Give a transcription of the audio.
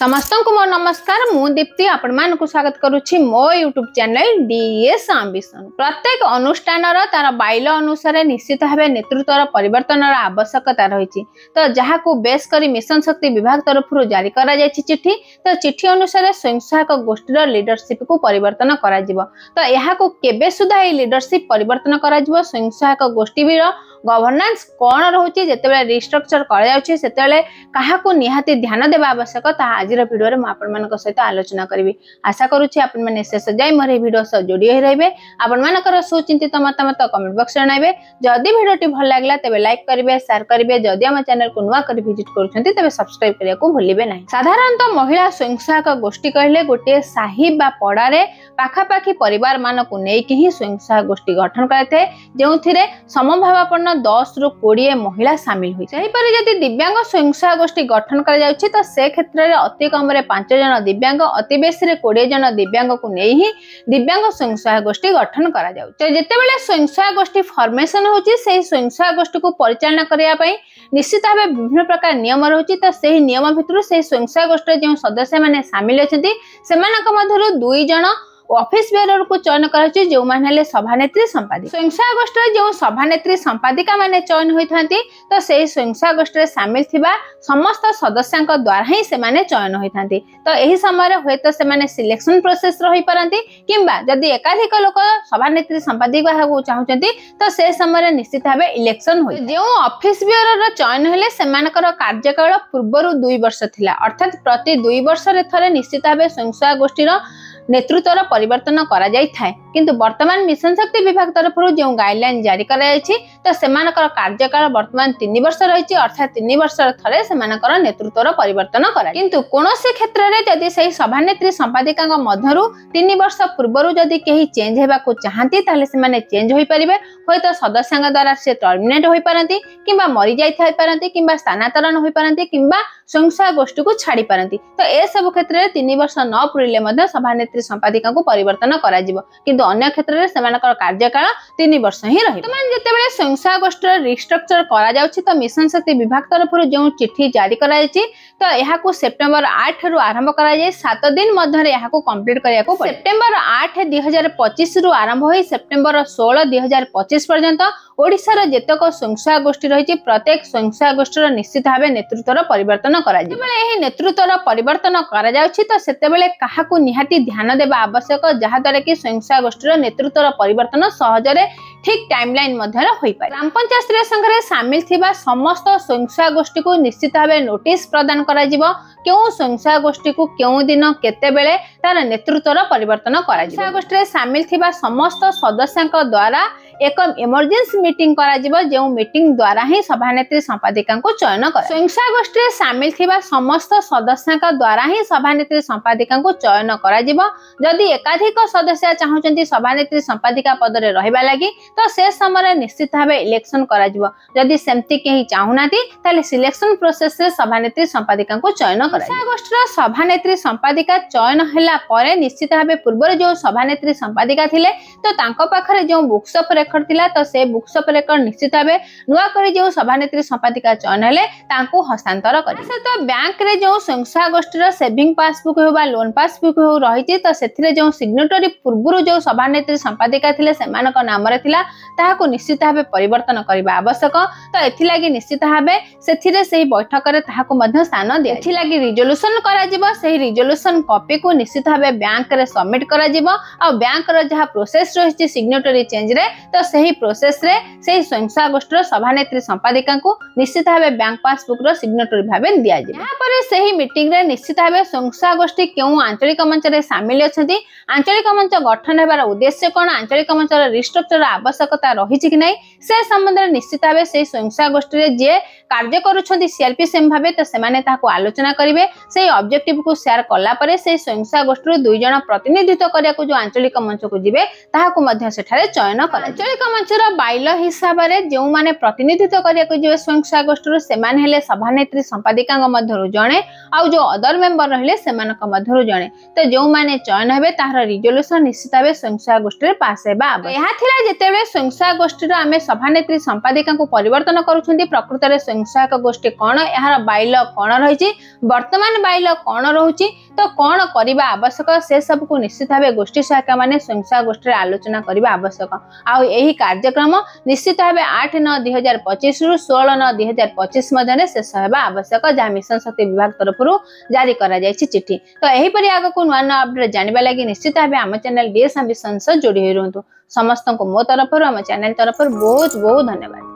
समस्त को मोर नमस्कार मु दीप्ति आपण मान को स्वागत करुछि मो यूट्यूब चैनल डीएस एम्बिशन। प्रत्येक अनुष्ठान तार बाइल अनुसार निश्चित भाव नेतृत्वर परिवर्तन आवश्यकता रही। तो जहाँ को बेस करी मिशन शक्ति विभाग तरफ जारी करा जायछि चिट्ठी। तो चिट्ठी अनुसार स्वयं सहायक गोष्ठीर लीडरशिप को परिवर्तन करा जिवो। तो यहाँ को केबे सुधा ए लीडरशिप परिवर्तन करा जिवो, स्वयं सहायक गोष्ठी गवर्नेंस कौन रोचे जिते रिस्ट्रक्चर कर निहाती ध्यान देवा आवश्यक आज भिडियो में आपण सहित आलोचना करी। आशा करुच्ची आपण मैंने शेष जाए मोर भिडियो सह जोड़ी रही। आपण मानकर सुचिंतित मतामत कमेंट बॉक्स जणाइबे। जदि भिडियोटी भल लागला तेबे लाइक करिवे, शेयर करिवे। जदि हम चैनल को नुआ कर विजिट करूछंती तेबे सब्सक्राइब करिया को भूलिबे नहीं। साधारणतः महिला स्वयं सहायक गोष्ठी कहले गोटे साही बा पड़ारे पाखापाखी परिवार मान को लेकिन ही स्वयं सहायक गोष्ठी गठन करते जो समभावापन्न 10 रु 20 महिला सामिल हुई। जदि दिव्यांग स्वयं सहायक गोष्ठी गठन कर से क्षेत्र में अति कम 5 जन दिव्यांग अति बेसी 20 जन दिव्यांग को नहीं ही दिव्यांग स्वयं सहायक गोष्ठी गठन करा जितेबाला स्वयं सहायक गोष्ठी फॉर्मेशन होची से स्वयं सहायक गोष्ठी को परिचालना करने निश्चित भाव विभिन्न प्रकार नियम रही। तो से नियम भितर से स्वयं सहायक गोष्ठी जो सदस्य मैंने सामिल अच्छे से 2 जन ऑफिस बेयर को चयन कर जो मैंने सभानेत्री संपादिका। स्वयं सहायक गोष्ठी जो सभानेत्री संपादिका माने चयन होती तो से स्वयं सहायक गोष्ठी सामिल थिबा समस्त सदस्यों द्वारा ही से माने चयन होती। तो यही समय हुए तो से सिलेक्शन प्रोसेस रही पारती किंबा जदि एकाधिक लोक सभानेत्री संपादिका चाहते तो से समय निश्चित भाव इलेक्शन हो। जो ऑफिस बेयर चयन हेले सेमानकर कार्यकाल पूर्व 2 वर्ष थिला, अर्थात प्रति 2 वर्ष थे निश्चित भाव स्वयं सहायक गोष्ठी नेतृत्वर परिवर्तन करा जाय थाए। किंतु वर्तमान मिशन शक्ति विभाग तरफ जो गाइडलाइन जारी कराई तो सेमानकर कार्यकाल वर्तमान 3 वर्ष रही, अर्थात 3 वर्ष थे सेमानकर नेतृत्वर परिवर्तन करा। किंतु कोनोसी क्षेत्र में जदि सही सभानेत्री संपादिका मध्यरु 3 वर्ष पूर्व जदि कहीं चेंज होगा को चाहती ताले से माने चेंज होई परिबे। होय तो सदस्यों द्वारा से टर्मिनेट होई पारंती किंबा मरि जाय थाई पारंती किंबा स्थानांतरण होई पारंती किंबा स्वयं सहायक गोष्ठी को छाड़ी पारंती। तो ए सब क्षेत्र में 3 वर्ष न पुरिले मध्य सभानेत्री संपादिका को परिवर्तन करा जिवो। किंतु अन्य क्षेत्र में सेमानकर कार्यकाल 3 वर्ष ही रही। तो जितेबाला स्वयं सहायक गोष्ठी रिस्ट्रक्चर करा जाउछि तो मिशन शक्ति विभाग तरफ जो चिट्ठी जारी कराई तो यह सेप्टेम्बर 8 रु आरंभ करा जाए 7 दिन मध्य यह कंप्लीट करिया को पड़े। सेप्टेम्बर 8 2025 रु आरंभ हो सेप्टेम्बर 16 2025 पर्यंत ओडिशार जेतक स्वयं सहायक गोष्ठी रही प्रत्येक स्वयं सहायक गोष्ठीर निश्चित भाव नेतृत्वर परिवर्तन करा जाए। नेतृत्वर परिवर्तन करा जाउछि तो सेतेबेले काहाकू निहाती ध्यान देवा आवश्यक जहा द्वारा कि स्वयं सहायक गोष्ठीर नेतृत्वर परिवर्तन सहजरे ठीक टाइमलाइन मध्य होई पारे। ग्राम पंचायत स्त्री संघ रे सामिल थिबा समस्त स्वयं सहायक गोष्ठी को निश्चित भाव नोटिस प्रदान करा जिवो क्यों स्वयं सहायक गोष्ठी को क्यों दिन केते बेले तार नेतृत्वर परिवर्तन करा जिवो। स्वयं गोष्ठी रे सामिल थिबा समस्त सदस्यों द्वारा एक इमरजेंसी मीटिंग करा जिवो जो मीटिंग द्वारा ही सभानेत्री संपादिका को चयन करा। स्वयं सहायक गोष्ठी रे सामिल थिबा समस्त सदस्यों द्वारा ही सभानेत्री संपादिका को चयन करा जिवो। जदि एकाधिक सदस्य चाहउचंती सभानेत्री संपादिका पद रे रहबा लागि तो से समय निश्चित भाव इलेक्शन करा जिवो। जदि सेमती केही चाहुनाती ताले सिलेक्शन प्रोसेस रे सभानेत्री संपादिका को चयन करा। स्वयं गोष्ठीर सभानेत्री संपादिका चयन हैला परे निश्चित भाव पूर्व जो सभानेत्री संपादिका थिले तो तांको पाखरे जो बुक्स ऑफ रेकर्ड थिला तो से बुक्स ऑफ रेकर्ड निश्चित भाव नुआ करी जो सभानेत्री संपादिका चयन हेले तांको हस्तांतर करे। तो बैंक रे जो स्वयं सहायक गोष्ठीर सेविंग पासबुक हो बा लोन पासबुक हो रही तो सेथिरे जो सिग्नेटरी पूर्व जो सभानेत्री संपादिका थिले सेमानक नाम रे थिला ताहाको निश्चित भाव परिवर्तन करबा आवश्यक। तो एथिलागी निश्चित भाव सेथिरे सेही बैठक रे ताहाको मध्य स्थान दिया। एथिलागी रिजोल्यूशन करा जिवो। सेही रिजोल्यूशन कॉपी को निश्चित भाव बैंक रे सबमिट करा जिवो और बैंक रो जहा प्रोसेस रही सिग्नेटरी चेंज रे तो सेही प्रोसेस रे सेही स्वयं सहायक गोष्ठीर सभानेत्री संपादिका को निश्चित भाव बैंक पासबुक रो सिग्नेटरी भाव दिया जिवो। यहाँ पर सेही मीटिंग रे निश्चित भाव स्वयं सहायक गोष्ठी क्यों आंचलिक मंच रे सामिल अछंती, आंचलिक मंच गठन हेबार उद्देश्य कोन, आंचलिक मंच रो रिस्ट्रक्चर आवश्यकता रही कि नहीं से संबंध में निश्चित भाव से स्वयं सहायक गोष्ठी जे कार्य करुछंती सीआरपीसीएम भाव तो सेमाने ताको आलोचना करिवे। से ऑब्जेक्टिव को शेयर कला परे से स्वयं सहायक गोष्ठी 2 जन प्रतिनिधित्व करिया को जो आंचलिक मंच को जिवे ताहाको मध्य सेठारे चयन करा। आंचलिक मंचर बाइल हिसाब से जो माने प्रतिनिधित्व करने स्वयं सहायक गोष्ठी से सभानेत्री संपादिका जड़े आउ जो अदर मेंबर रहिले जड़े तो जो माने चयन हे तार रिजोल्यूशन निश्चित भाव स्वयं सहायक गोष्ठी पास होगा स्वयं सहायक गोष्ठी आम सभानेत्री संपादिका परिवर्तन करुँच प्रकृत में स्वयं सहायक गोष्ठी कौन यार बाइल कौन रही वर्तमान बाइल कौन रोचे तो कौन करने आवश्यक से सब को निश्चित भाव गोष्ठी सहायिका मैंने स्वयं सहायक गोष्ठी आलोचना करने आवश्यक आई कार्यक्रम निश्चित भाव 8/9/2025 रु 16/9/2025 मध्य शेष होगा आवश्यक जहाँ मिशन शक्ति विभाग तरफ जारी करा चिठी तो यहीपरि आग को नुआ नुआ अपडेट जानवा लगी निश्चित भाव आम चैनल डीएस आंबिशन जोड़ी हो रुहतु समस्त को मो तरफ आम चैनल तरफ बहुत बहुत धन्यवाद।